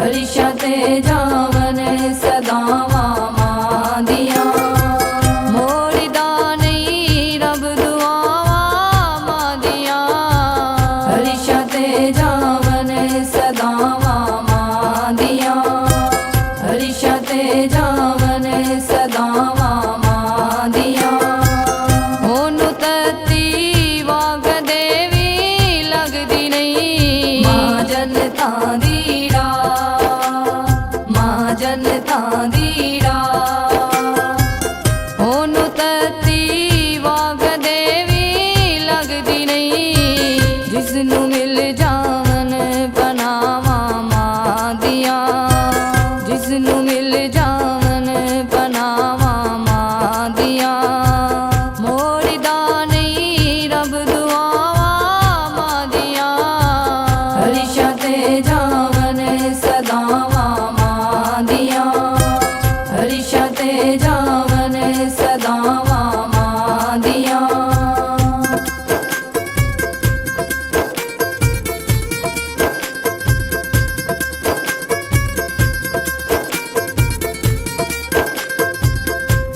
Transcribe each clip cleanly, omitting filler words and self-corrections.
हरिशा ते जावन सदावा मां दिया मोड़ी दानी रब दुआवा मां दिया हरिशा ते जावन सदावा मां दिया हरिशा ते जावन सदावा मां दिया ओनु तत्ती वाग देवी लगदी नहीं मां जनता दीड़ा मां जनता दीड़ा ओनु तत्ती वाग देवी लगदी नहीं जिसनू मिल जावन पनावा मां दिया जिसनू मिल जावन पनावा मां दिया मोड़ी दानी रब दुआवा मां दिया हरिशा ते जावन सदावा मां दिया हरिशा ते जावन सदावा मां दिया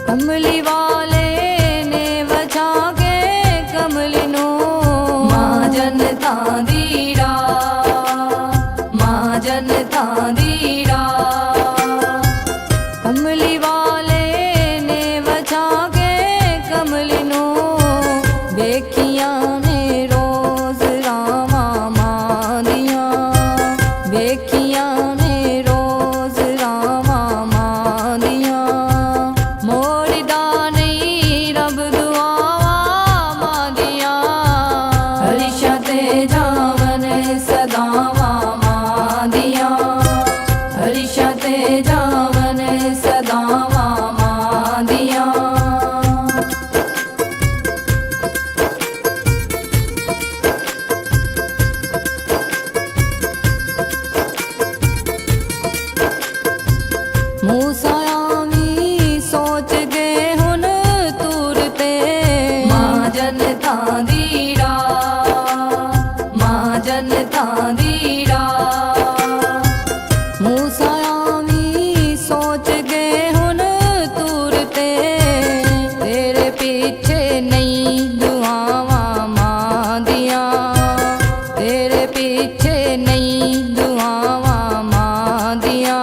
कमली वाले ने बचा के कमली नो मां जनता दीड़ा मां जनता दीड़ा कमली वाले ने बचा के कमली नो बेखिया ने रोज रामा मां दिया बेखिया ने रोज रामा मां दिया मोड़ी दानी रब दुआवा मां दिया हरिशा ते जावन सदावा मां दिया हरिशा ते जावन सदावा मां दिया मूसायामी सोच के हुन तुरते मां जनता दीड़ा मां जनता दीड़ा मूसायामी सोच के हुन तुरते तेरे पीछे नहीं दुआवा मां दिया तेरे पीछे नहीं दुआवा मां दिया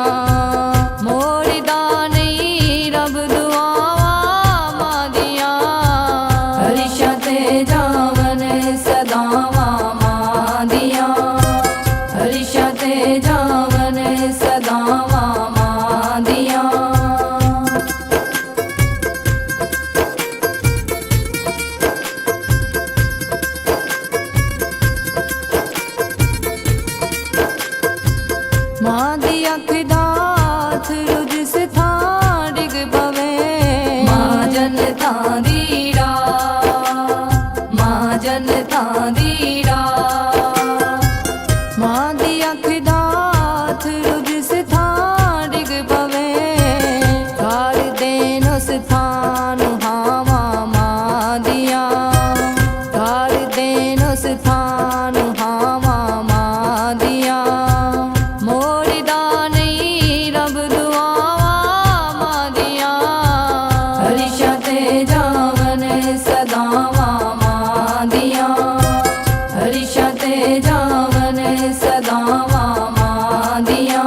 मोड़ी दानी रब दुआवा मां दिया हरिशा ते जावन सदावा मां दिया हरिशा ते जावन सदावा मां दिया मां दी अख दाथ रुज से था डिग पवे मां जनता दीड़ा मां जनता दीड़ा मां दी अख दाथ रुज से था डिग पवे कर देन उस थान हावा मां दिया कर देन उस थान हावा मां दिया मोड़ी दानी रब दुआवा मां दिया हरिशा ते जावन सदावा मां दिया हरिशा ते जावन सदावा मां दिया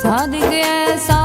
सादिक ऐसा